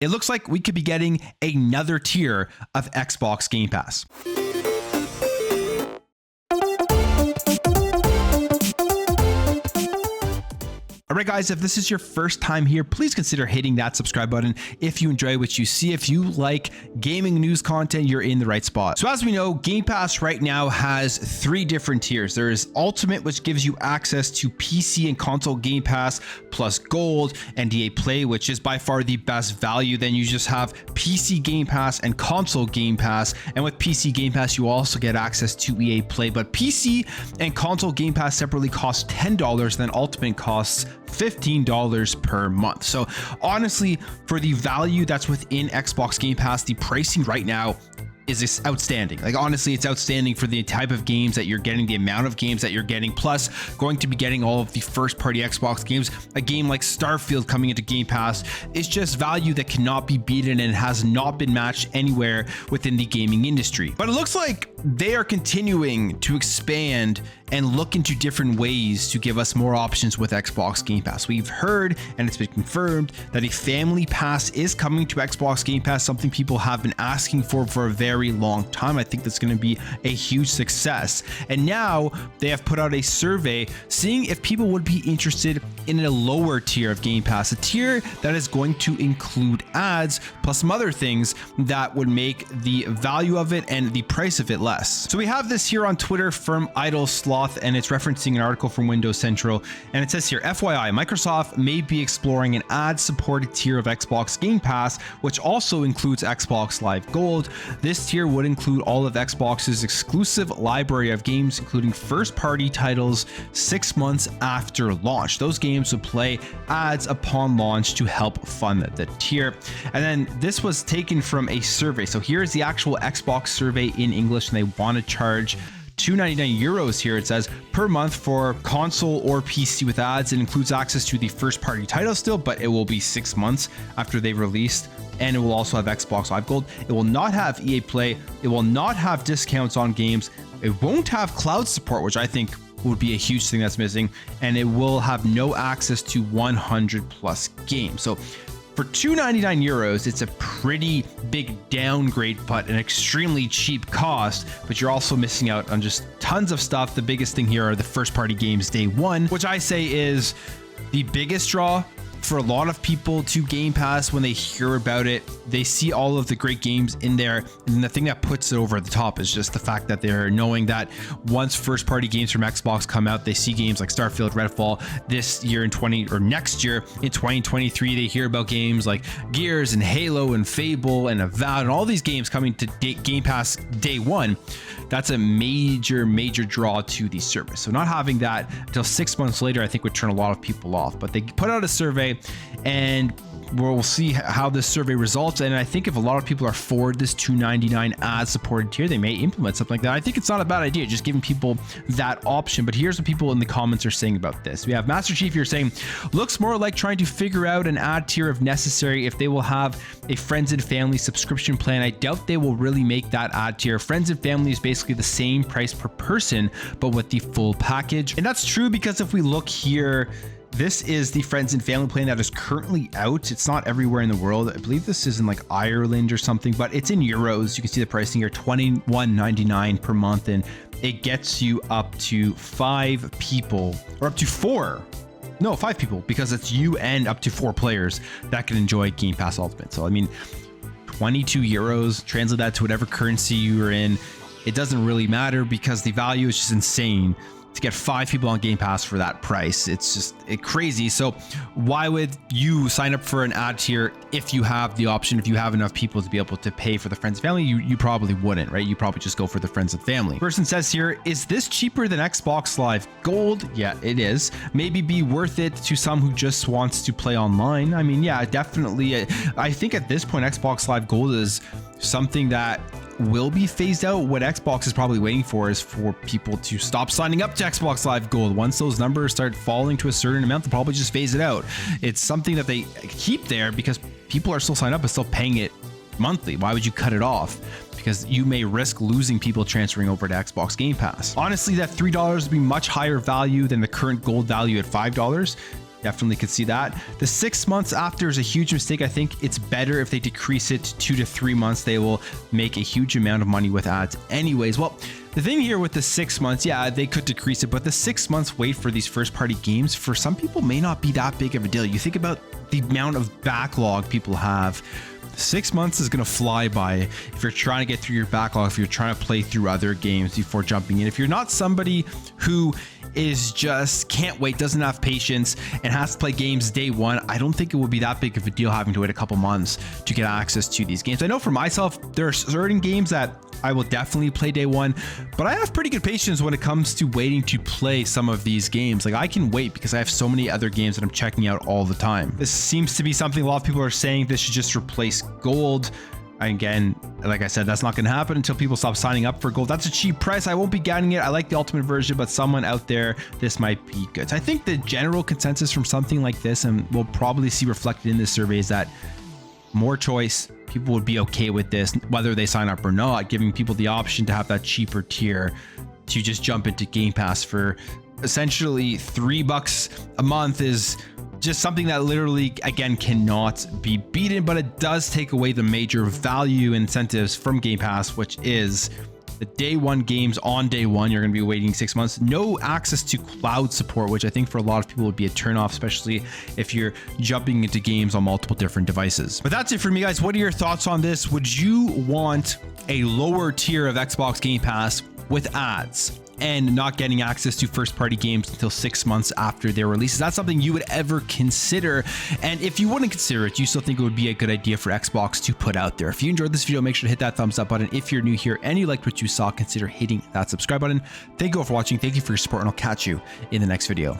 it looks like we could be getting another tier of Xbox Game Pass. All right, guys, if this is your first time here, please consider hitting that subscribe button if you enjoy what you see. If you like gaming news content, you're in the right spot. So as we know, Game Pass right now has 3 different tiers. There is Ultimate, which gives you access to PC and console Game Pass, plus Gold and EA Play, which is by far the best value. Then you just have PC Game Pass and console Game Pass. And with PC Game Pass, you also get access to EA Play. But PC and console Game Pass separately cost $10, then Ultimate costs $15 per month. So honestly, for the value that's within Xbox Game Pass, the pricing right now is outstanding. Like, honestly, it's outstanding for the type of games that you're getting, the amount of games that you're getting, plus going to be getting all of the first party Xbox games. A game like Starfield coming into Game Pass is just value that cannot be beaten and has not been matched anywhere within the gaming industry. But it looks like they are continuing to expand and look into different ways to give us more options with Xbox Game Pass. We've heard, and it's been confirmed, that a family pass is coming to Xbox Game Pass, something people have been asking for a very long time. I think that's going to be a huge success. And now they have put out a survey seeing if people would be interested in a lower tier of Game Pass, a tier that is going to include ads plus some other things that would make the value of it and the price of it less. So we have this here on Twitter from Idle Sloth, and it's referencing an article from Windows Central, and it says here, FYI, Microsoft may be exploring an ad-supported tier of Xbox Game Pass, which also includes Xbox Live Gold. This tier would include all of Xbox's exclusive library of games, including first-party titles 6 months after launch. Those games would play ads upon launch to help fund the tier. And then this was taken from a survey. So here's the actual Xbox survey in English, and they want to charge €299 here. It says per month for console or PC with ads. It includes access to the first party title still, but it will be 6 months after they've released. And it will also have Xbox Live Gold. It will not have EA Play. It will not have discounts on games. It won't have cloud support, which I think would be a huge thing that's missing. And it will have no access to 100 plus games. So for €299, it's a pretty big downgrade, but an extremely cheap cost. But you're also missing out on just tons of stuff. The biggest thing here are the first party games day one, which I say is the biggest draw for a lot of people to Game Pass. When they hear about it, they see all of the great games in there, and the thing that puts it over the top is just the fact that they're knowing that once first party games from Xbox come out, they see games like Starfield, Redfall this year next year in 2023. They hear about games like Gears and Halo and Fable and Avowed and all these games coming to Game Pass day one. That's a major draw to the service. So not having that until 6 months later, I think would turn a lot of people off. But they put out a survey, and we'll see how this survey results. And I think if a lot of people are for this $299 ad-supported tier, they may implement something like that. I think it's not a bad idea, just giving people that option. But here's what people in the comments are saying about this. We have Master Chief here saying, looks more like trying to figure out an ad tier if necessary. If they will have a friends and family subscription plan, I doubt they will really make that ad tier. Friends and family is basically the same price per person, but with the full package. And that's true, because if we look here, this is the friends and family plan that is currently out. It's not everywhere in the world. I believe this is in like Ireland or something, but it's in euros. You can see the pricing here, $21.99 per month, and it gets you up to 5 people, or up to 4. No, 5 people, because it's you and up to 4 players that can enjoy Game Pass Ultimate. So I mean, 22 euros, translate that to whatever currency you're in. It doesn't really matter, because the value is just insane to get 5 people on Game Pass for that price. It's just crazy. So why would you sign up for an ad tier if you have the option, if you have enough people to be able to pay for the friends and family? You probably wouldn't, right? You probably just go for the friends and family. Person says here, is this cheaper than Xbox Live Gold? Yeah, it is. Maybe be worth it to some who just wants to play online. I mean, yeah, definitely. I think at this point, Xbox Live Gold is something that will be phased out. What Xbox is probably waiting for is for people to stop signing up to Xbox Live Gold. Once those numbers start falling to a certain amount, they'll probably just phase it out. It's something that they keep there because people are still signed up and still paying it monthly. Why would you cut it off? Because you may risk losing people transferring over to Xbox Game Pass. Honestly, that $3 would be much higher value than the current gold value at $5. Definitely could see that. The 6 months after is a huge mistake. I think it's better if they decrease it 2 to 3 months. They will make a huge amount of money with ads anyways. Well, the thing here with the 6 months, yeah, they could decrease it, but the 6 months wait for these first party games for some people may not be that big of a deal. You think about the amount of backlog people have. 6 months is going to fly by if you're trying to get through your backlog, if you're trying to play through other games before jumping in. If you're not somebody who is just can't wait, doesn't have patience, and has to play games day one, I don't think it would be that big of a deal having to wait a couple months to get access to these games. I know for myself, there are certain games that I will definitely play day one, but I have pretty good patience when it comes to waiting to play some of these games. Like I can wait because I have so many other games that I'm checking out all the time. This seems to be something a lot of people are saying this should just replace gold. Again, like I said, that's not going to happen until people stop signing up for gold. That's a cheap price. I won't be getting it. I like the ultimate version, but someone out there, this might be good. So I think the general consensus from something like this, and we'll probably see reflected in this survey, is that more choice, people would be okay with this, whether they sign up or not, giving people the option to have that cheaper tier to just jump into Game Pass for essentially $3 a month is just something that literally, again, cannot be beaten, but it does take away the major value incentives from Game Pass, which is the day one games on day one. You're going to be waiting 6 months, no access to cloud support, which I think for a lot of people would be a turnoff, especially if you're jumping into games on multiple different devices. But that's it for me, guys. What are your thoughts on this? Would you want a lower tier of Xbox Game Pass with ads and not getting access to first party games until 6 months after their release? Is that something you would ever consider? And if you wouldn't consider it, do you still think it would be a good idea for Xbox to put out there? If you enjoyed this video, make sure to hit that thumbs up button. If you're new here and you liked what you saw, consider hitting that subscribe button. Thank you all for watching. Thank you for your support, and I'll catch you in the next video.